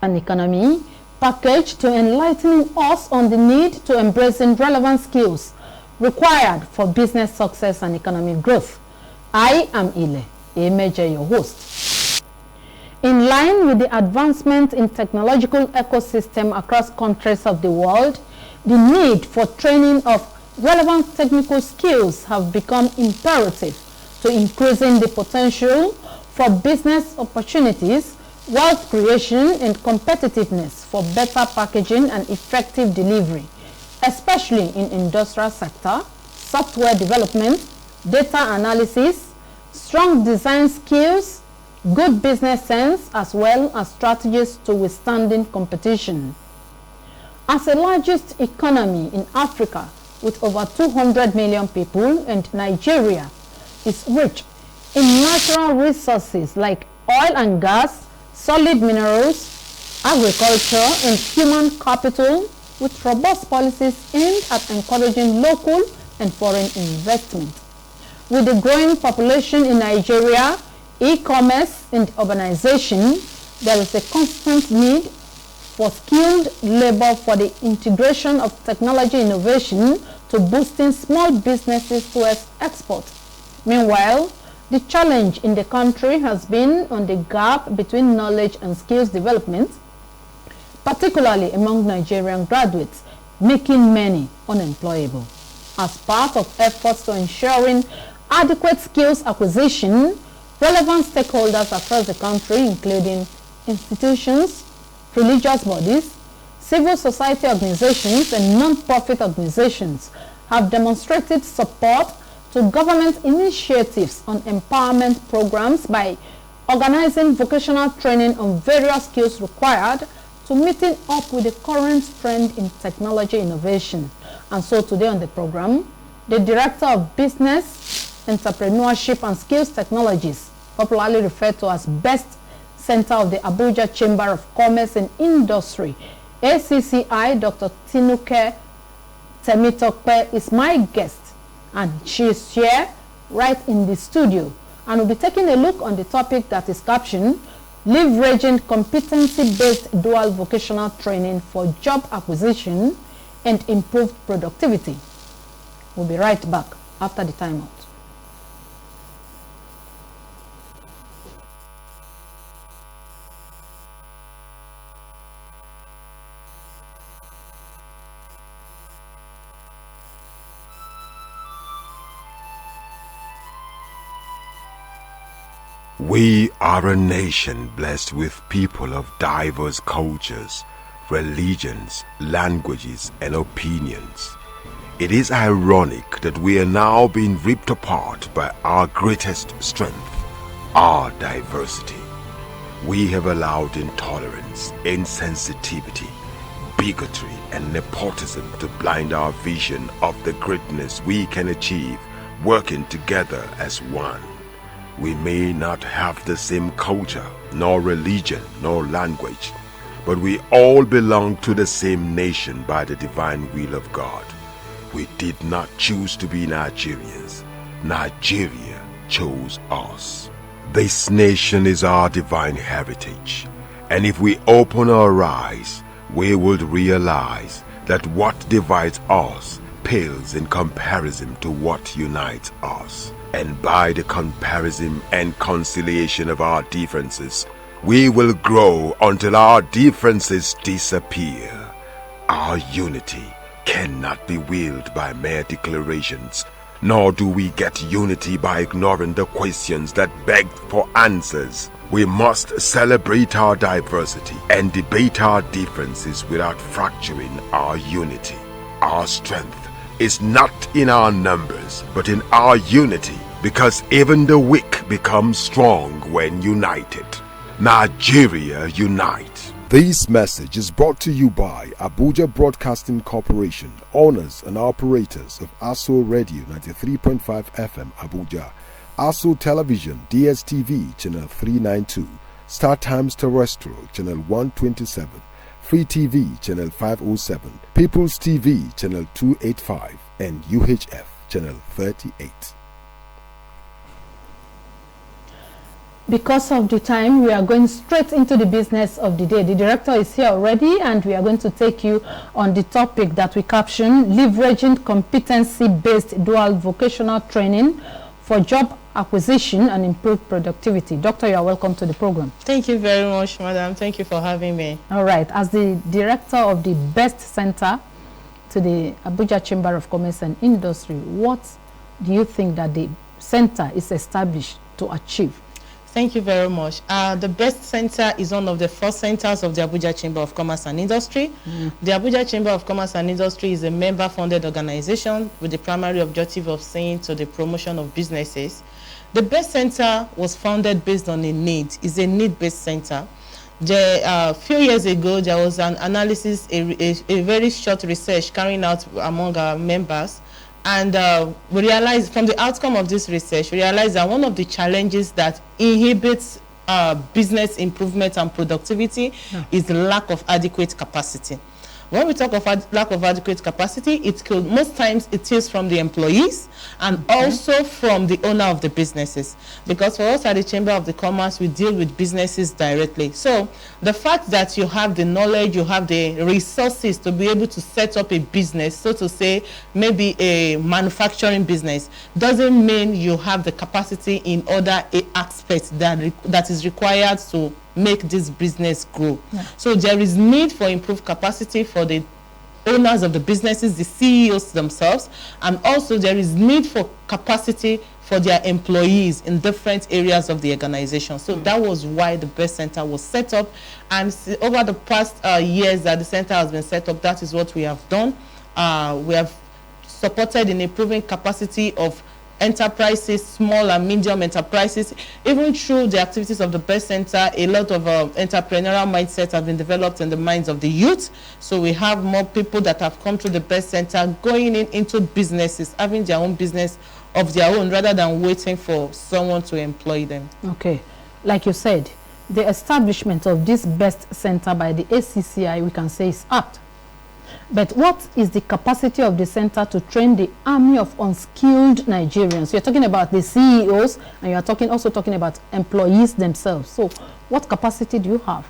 and economy, packaged to enlightening us on the need to embracing relevant skills required for business success and economic growth. I am Ile Emeje, your host. In line with the advancement in technological ecosystem across countries of the world, the need for training of relevant technical skills have become imperative to increasing the potential for business opportunities, wealth creation, and competitiveness for better packaging and effective delivery, especially in industrial sector, software development, data analysis, strong design skills, good business sense, as well as strategies to withstanding competition. As the largest economy in Africa with over 200 million people, and Nigeria is rich in natural resources like oil and gas, solid minerals, agriculture, and human capital, with robust policies aimed at encouraging local and foreign investment. With the growing population in Nigeria, e-commerce, and urbanization, there is a constant need for skilled labor for the integration of technology innovation to boosting small businesses towards export. Meanwhile, the challenge in the country has been on the gap between knowledge and skills development, particularly among Nigerian graduates, making many unemployable. As part of efforts to ensuring adequate skills acquisition, relevant stakeholders across the country, including institutions, religious bodies, civil society organizations, and non-profit organizations, have demonstrated support to government initiatives on empowerment programs by organizing vocational training on various skills required to meeting up with the current trend in technology innovation. And so today on the program, the Director of Business, Entrepreneurship and Skills Technologies, popularly referred to as Bestcentre of the Abuja Chamber of Commerce and Industry, ACCI, Dr. Tinuke Temitokpe, is my guest, and she is here right in the studio, and we'll be taking a look on the topic that is captioned Leveraging Competency-Based Dual Vocational Training for Job Acquisition and Improved Productivity. We'll be right back after the timeout. We are a nation blessed with people of diverse cultures, religions, languages, and opinions. It is ironic that we are now being ripped apart by our greatest strength, our diversity. We have allowed intolerance, insensitivity, bigotry, and nepotism to blind our vision of the greatness we can achieve working together as one. We may not have the same culture, nor religion, nor language, but we all belong to the same nation by the divine will of God. We did not choose to be Nigerians. Nigeria chose us. This nation is our divine heritage, and if we open our eyes, we would realize that what divides us pales in comparison to what unites us. And by the comparison and conciliation of our differences, we will grow until our differences disappear. Our unity cannot be willed by mere declarations, nor do we get unity by ignoring the questions that beg for answers. We must celebrate our diversity and debate our differences without fracturing our unity. Our strength is not in our numbers, but in our unity, because even the weak become strong when united. Nigeria unite. This message is brought to you by Abuja Broadcasting Corporation, owners and operators of ASO Radio 93.5 FM Abuja, ASO Television DSTV Channel 392, Star Times Terrestrial Channel 127, Free TV Channel 507, People's TV Channel 285, and UHF Channel 38. Because of the time, we are going straight into the business of the day. The director is here already, and we are going to take you on the topic that we caption, leveraging competency-based dual vocational training for job acquisition and improved productivity. Doctor, you are welcome to the program. Thank you very much, madam. Thank you for having me. All right. As the director of the Bestcentre to the Abuja Chamber of Commerce and Industry, what do you think that the center is established to achieve? Thank you very much. The Bestcentre is one of the first centers of the Abuja Chamber of Commerce and Industry. The Abuja Chamber of Commerce and Industry is a member-funded organization with the primary objective of seeing to the promotion of businesses. The Bestcentre was founded based on a need. It's a need-based center. A few years ago, there was an analysis, a very short research carried out among our members. And we realized from the outcome of this research, we realized that one of the challenges that inhibits business improvement and productivity is the lack of adequate capacity. When we talk of lack of adequate capacity, most times it is from the employees and also from the owner of the businesses. Because for us at the Chamber of the Commerce, we deal with businesses directly. So the fact that you have the knowledge, you have the resources to be able to set up a business, so to say, maybe a manufacturing business, doesn't mean you have the capacity in other aspects that is required to make this business grow. So there is need for improved capacity for the owners of the businesses, the CEOs themselves, and also there is need for capacity for their employees in different areas of the organization. So that was why the Bestcentre was set up, and over the past years that the center has been set up, that is what we have done. We have supported in improving capacity of enterprises, small and medium enterprises. Even through the activities of the Bestcentre, a lot of entrepreneurial mindsets have been developed in the minds of the youth. So we have more people that have come through the Bestcentre going into businesses, having their own business of their own rather than waiting for someone to employ them. Okay, like you said, the establishment of this Bestcentre by the ACCI, we can say, is apt. But what is the capacity of the center to train the army of unskilled Nigerians? You're talking about the CEOs, and you're also talking about employees themselves. So what capacity do you have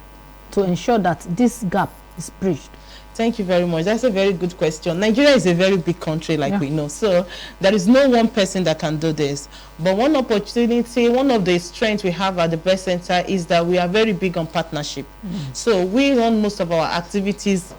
to ensure that this gap is bridged? Thank you very much. That's a very good question. Nigeria is a very big country, like we know. So there is no one person that can do this. But one opportunity, one of the strengths we have at the Bestcentre is that we are very big on partnership. So we run most of our activities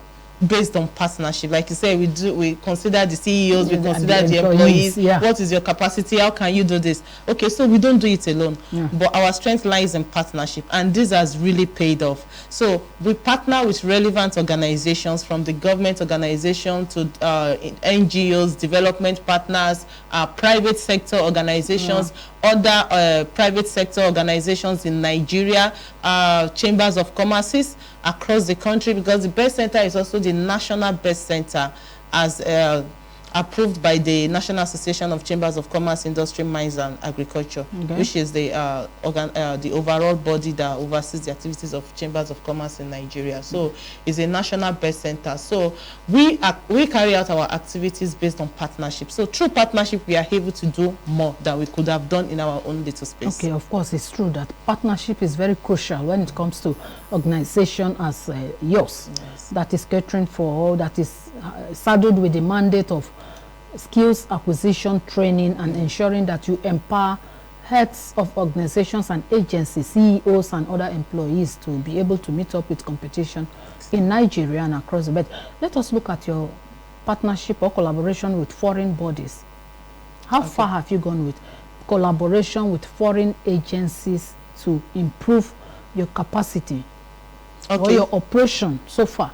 based on partnership. Like you say, we consider the CEOs, we consider the employees. What is your capacity? How can you do this? Okay, so we don't do it alone, but our strength lies in partnership, and this has really paid off. So we partner with relevant organizations, from the government organization to NGOs, development partners, private sector organizations, other private sector organizations in Nigeria, chambers of commerce across the country, because the Bestcentre is also the national Bestcentre as approved by the National Association of Chambers of Commerce, Industry, Mines and Agriculture, which is the overall body that oversees the activities of chambers of commerce in Nigeria. So it's a national Bestcentre. So we carry out our activities based on partnership. So through partnership, we are able to do more than we could have done in our own little space. Okay, of course, it's true that partnership is very crucial when it comes to organization as yours, that is catering for, that is saddled with the mandate of skills acquisition training and ensuring that you empower heads of organizations and agencies, CEOs and other employees to be able to meet up with competition in Nigeria and across the world. Let us look at your partnership or collaboration with foreign bodies. How far have you gone with collaboration with foreign agencies to improve your capacity or your operation so far?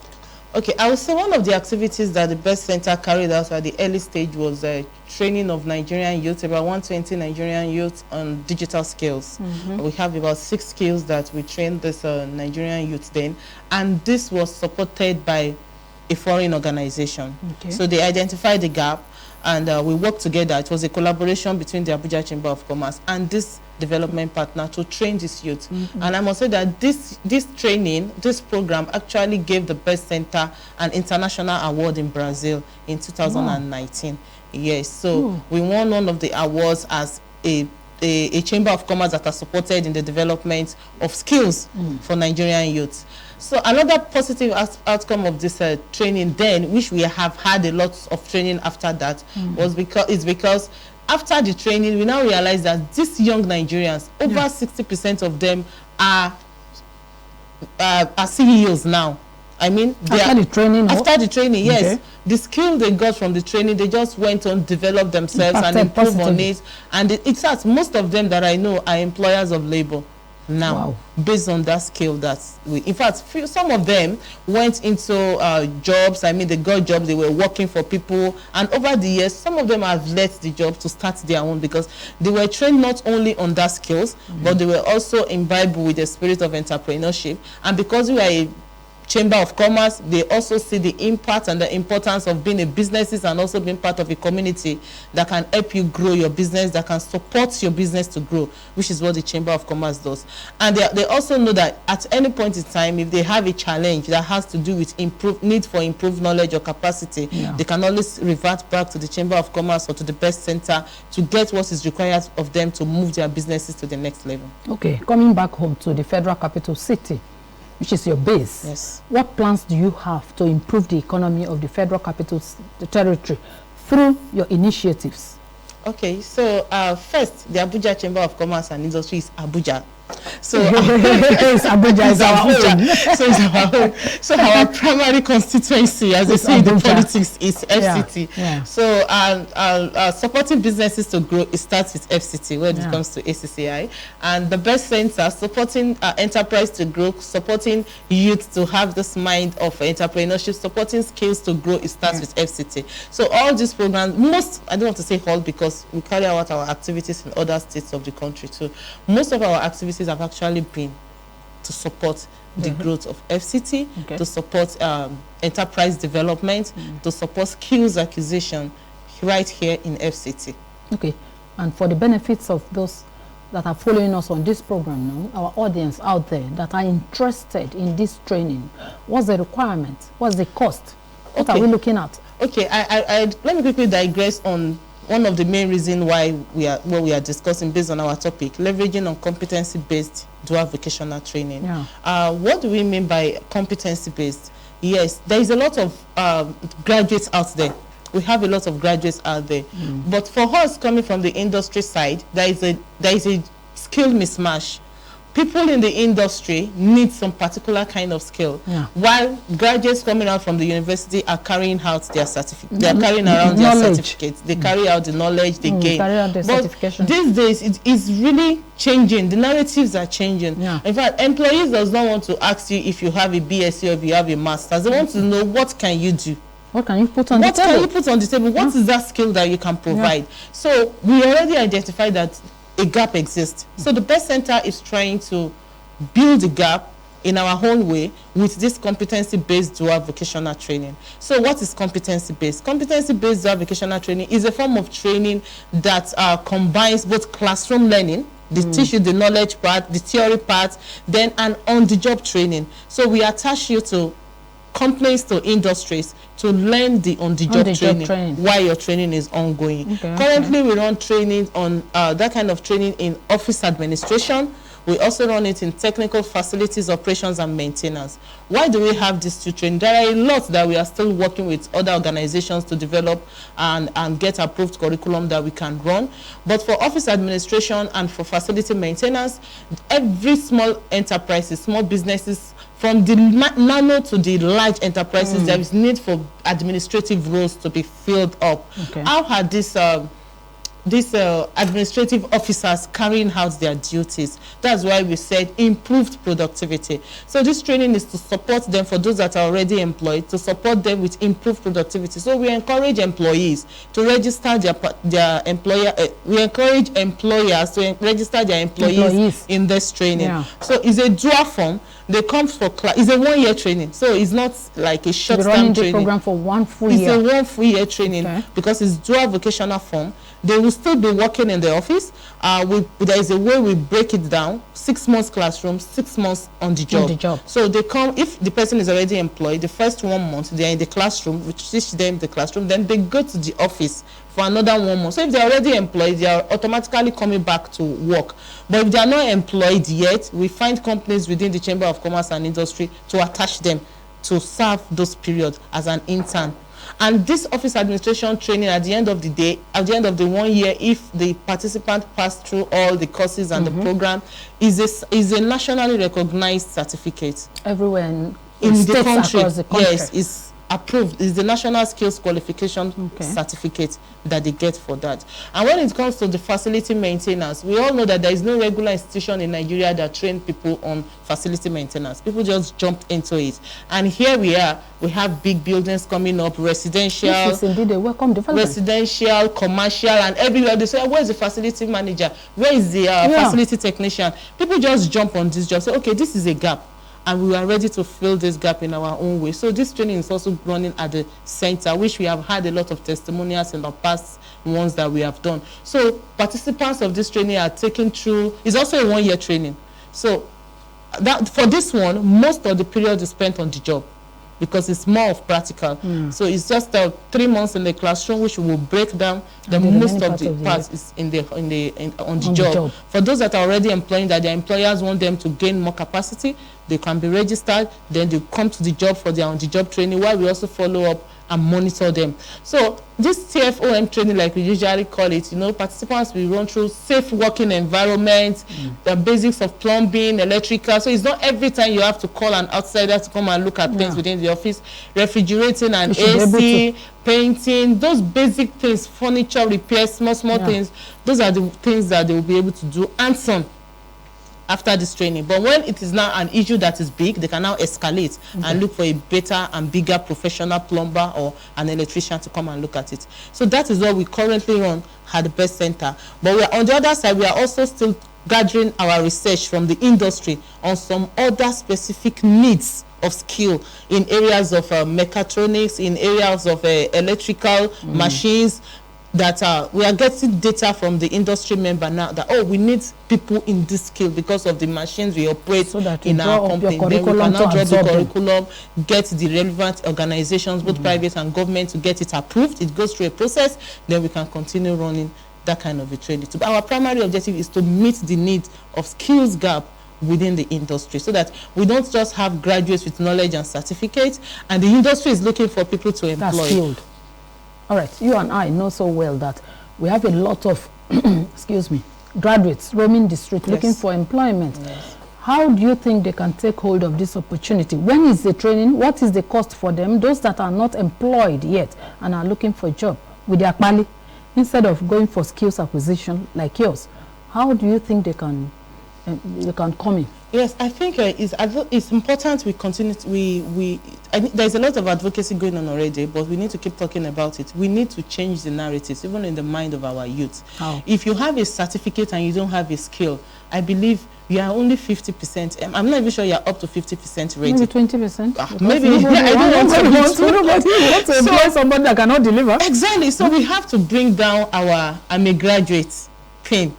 Okay, I would say one of the activities that the Bestcentre carried out at the early stage was training of Nigerian youth, about 120 Nigerian youth on digital skills. We have about 6 skills that we trained this Nigerian youth then, and this was supported by a foreign organization. So they identified the gap, and we worked together. It was a collaboration between the Abuja Chamber of Commerce and this development partner to train this youth. And I must say that this training, this program actually gave the Bestcentre an international award in Brazil in 2019. Yes, so we won one of the awards as a a chamber of commerce that are supported in the development of skills for Nigerian youth. So another positive outcome of this training then, which we have had a lot of training after that, was because after the training, we now realize that these young Nigerians, over 60% of them are CEOs now. I mean, after the training, yes. Okay. The skill they got from the training, they just went on, develop themselves and improve on it. And it's as most of them that I know are employers of labor now, based on that skill in fact, some of them went into jobs. I mean, they got jobs, they were working for people, and over the years, some of them have left the job to start their own because they were trained not only on that skills, but they were also imbibed with the spirit of entrepreneurship. And because we are a Chamber of Commerce, they also see the impact and the importance of being a businesses and also being part of a community that can help you grow your business, that can support your business to grow, which is what the Chamber of Commerce does. And they also know that at any point in time, if they have a challenge that has to do with need for improved knowledge or capacity, they can always revert back to the Chamber of Commerce or to the Bestcentre to get what is required of them to move their businesses to the next level. Okay, coming back home to the Federal Capital City, which is your base. Yes. What plans do you have to improve the economy of the Federal Capital Territory through your initiatives? Okay, so first, the Abuja Chamber of Commerce and Industry is Abuja. So Abuja is our own. So it's our own. So our primary constituency, as they say in the politics, is FCT. So supporting businesses to grow, it starts with FCT when it comes to ACCI, and the Bestcentre supporting enterprise to grow, supporting youth to have this mind of entrepreneurship, supporting skills to grow, it starts with FCT. So all these programs, I don't want to say all because we carry out our activities in other states of the country too. Most of our activities have actually been to support the growth of FCT, to support enterprise development, to support skills acquisition right here in FCT. Okay, and for the benefits of those that are following us on this program now, our audience out there that are interested in this training, what's the requirement? What's the cost? What are we looking at? Okay, let me quickly digress on one of the main reasons why we are discussing based on our topic, leveraging on competency-based dual vocational training. What do we mean by competency-based? Yes, there is a lot of graduates out there. We have a lot of graduates out there. But for us coming from the industry side, there is a skill mismatch. People in the industry need some particular kind of skill, while graduates coming out from the university are carrying out their certificate. They are carrying around their certificates. They carry out the knowledge they gain. But these days, it is really changing. The narratives are changing. In fact, employees does not want to ask you if you have a BSc or if you have a master's. They want to know what can you do. What can you put on the table? What can you put on the table? What is that skill that you can provide? So we already identified that a gap exists. So the Bestcentre is trying to build a gap in our own way with this competency-based dual vocational training. So what is competency-based? Competency-based dual vocational training is a form of training that combines both classroom learning, they teach you the knowledge part, the theory part, then an on-the-job training. So we attach you to companies, to industries, to learn the on-the-job training while your training is ongoing. Currently, we run training on that kind of training in office administration. We also run it in technical facilities, operations, and maintenance. Why do we have these two trainings? There are a lot that we are still working with other organizations to develop and get approved curriculum that we can run. But for office administration and for facility maintenance, every small enterprises, small businesses, from the nano to the large enterprises, there is need for administrative roles to be filled up. How are these administrative officers carrying out their duties? That's why we said improved productivity. So this training is to support them, for those that are already employed, to support them with improved productivity. So we encourage employees to register their employer. We encourage employers to register their employees in this training. So it's a dual form. they come for class. It's a 1-year training, so it's not like a short-term running training. The program for 1 full year. It's a 1 full year training because it's dual vocational form. They will still be working in the office. There is a way we break it down: 6 months classroom, 6 months on the job. So they come, if the person is already employed, the first 1 month they are in the classroom, we teach them the classroom. Then they go to the office for another 1 month. So if they are already employed, they are automatically coming back to work. But if they are not employed yet, we find companies within the Chamber of Commerce and Industry to attach them to serve those periods as an intern. And this office administration training, at the end of the day, at the end of the 1 year, if the participant passed through all the courses and the program, is a nationally recognized certificate Everywhere in the country. Across the country. Yes, it's approved. Is the National Skills Qualification Certificate that they get for that. And when it comes to the facility maintenance, we all know that there is no regular institution in Nigeria that train people on facility maintenance. People just jumped into it. And here we are, we have big buildings coming up, residential. This is indeed a welcome development. Residential, commercial, and everywhere. They say, where is the facility manager? Where is the facility technician? People just jump on this job. Say, okay, this is a gap, and we are ready to fill this gap in our own way. So this training is also running at the center, which we have had a lot of testimonials in the past ones that we have done. So participants of this training are taken through, it's also a 1 year training. So that for this one, most of the period is spent on the job, because it's more of practical. So it's just 3 months in the classroom, which we will break down. Most of the parts is on the job. For those that are already employing, that their employers want them to gain more capacity, they can be registered. Then they come to the job for their on-the-job training, while we also follow up and monitor them. So this TFOM training, like we usually call it, you know, participants will run through safe working environment, the basics of plumbing, electrical. So it's not every time you have to call an outsider to come and look at things within the office. Refrigerating and AC, painting, those basic things, furniture repair, small things. Those are the things that they will be able to do hands-on after this training. But when it is now an issue that is big, they can now escalate and look for a better and bigger professional plumber or an electrician to come and look at it. So that is what we currently run at the Bestcentre. But we are, on the other side, we are also still gathering our research from the industry on some other specific needs of skill in areas of mechatronics, in areas of electrical machines, that we are getting data from the industry member now that, oh, we need people in this skill because of the machines we operate so that in our company. Then we can now draw the curriculum, get the relevant organizations, both private and government, to get it approved. It goes through a process, then we can continue running that kind of a training. So our primary objective is to meet the need of skills gap within the industry, so that we don't just have graduates with knowledge and certificates, and the industry is looking for people to employ. That's skilled. All right, you and I know so well that we have a lot of, excuse me, graduates roaming the street looking for employment. How do you think they can take hold of this opportunity? When is the training? What is the cost for them? Those that are not employed yet and are looking for a job with their quali, instead of going for skills acquisition like yours, how do you think they can come in? Yes, I think it's important we continue to, I think there's a lot of advocacy going on already, but we need to keep talking about it. We need to change the narratives, even in the mind of our youth. How? If you have a certificate and you don't have a skill, I believe you are only 50%. I'm not even sure you're up to 50% rated. Maybe 20%. Maybe. I don't want to employ somebody that cannot deliver. Exactly. So we have to bring down our I'm a graduate pain.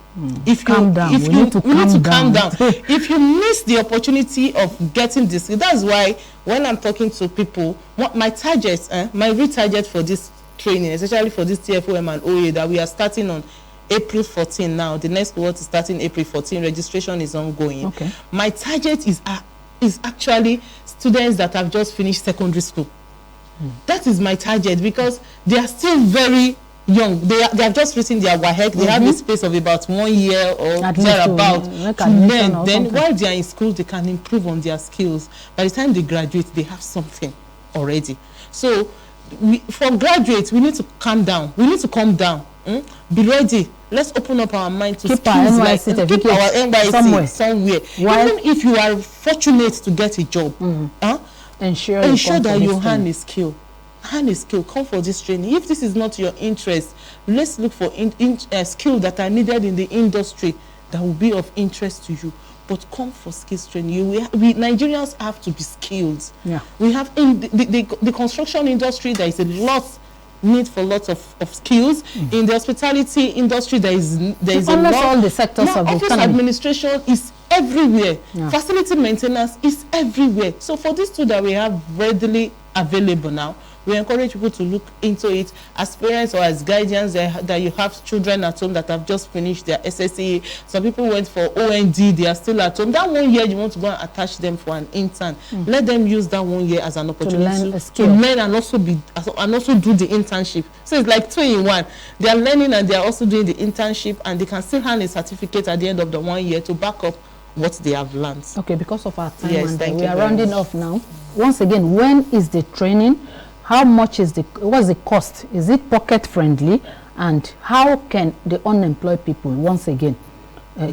If you calm down. If we need to calm down. If you miss the opportunity of getting this, that's why when I'm talking to people, what my target, my real target for this training, especially for this TFOM and OA that we are starting on April 14 now. The next cohort is starting April 14. Registration is ongoing. Okay. My target is actually students that have just finished secondary school. That is my target, because they are still very young. They have just written their WAHEC. They have a space of about 1 year or thereabout to learn. Then while they are in school, they can improve on their skills. By the time they graduate, they have something already. So for graduates, we need to calm down. We need to calm down. Be ready. Let's open up our mind to keep our NYC keep our NYC somewhere. Even if you are fortunate to get a job, ensure that you hand a skill. Come for this training. If this is not your interest, let's look for skills that are needed in the industry that will be of interest to you. but come for skills training. We Nigerians have to be skilled. Yeah. We have in the construction industry, there is a lot need for lots of skills. In the hospitality industry, there is a lot. All the sectors of the office economy. administration is everywhere. Yeah. Facility maintenance is everywhere. So for these two that we have readily available now, we encourage people to look into it as parents or as guardians that you have children at home that have just finished their SSE. Some people went for OND, they are still at home. That 1 year you want to go and attach them for an intern. Let them use that 1 year as an opportunity to learn and also do the internship. So it's like 2 in 1. They are learning and they are also doing the internship, and they can still hand a certificate at the end of the 1 year to back up what they have learned. Okay, because of our time, yes, and we are rounding off now. Once again, when is the training? How much is what's the cost? Is it pocket friendly? And how can the unemployed people once again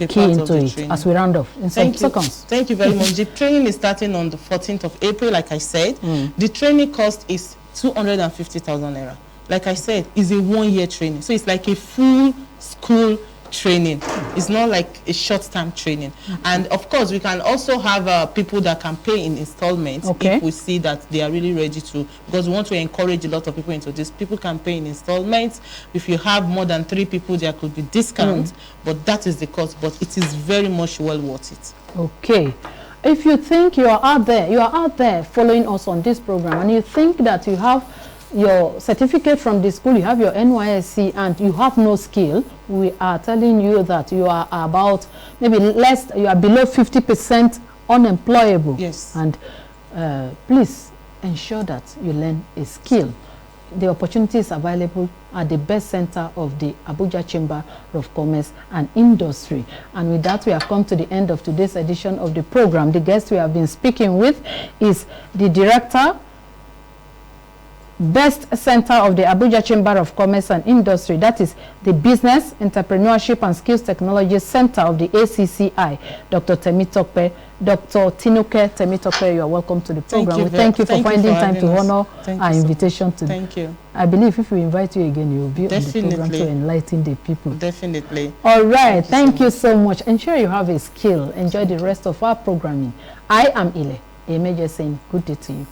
key into it as we round off in some seconds? Thank you very much. The training is starting on the 14th of April, like I said. The training cost is 250,000 naira. Like I said, it's a 1 year training. So it's like a full school training. It's not like a short-term training. And of course, we can also have people that can pay in installments if we see that they are really ready to, because we want to encourage a lot of people into this. People can pay in installments. If you have more than 3 people, there could be discounts, but that is the cost. But it is very much well worth it. Okay. If you think you are out there following us on this program, and you think that you have your certificate from the school, you have your NYSC, and you have no skill, we are telling you that you are about maybe you are below 50% unemployable. Yes. And please ensure that you learn a skill. The opportunity is available at the Bestcentre of the Abuja Chamber of Commerce and Industry. And with that, we have come to the end of today's edition of the program. The guest we have been speaking with is the Director, Bestcentre of the Abuja Chamber of Commerce and Industry, that is the Business, Entrepreneurship and Skills Technology Center of the ACCI, Dr. Temitope. Dr. Tinuke Temitope, you are welcome to the program. Thank you for finding time to honor our invitation today. Thank you. I believe if we invite you again, you will be on the program to enlighten the people. Definitely. All right. Thank you so much. Ensure you have a skill. Enjoy the rest of our programming. I am Ile Emeje saying good day to you.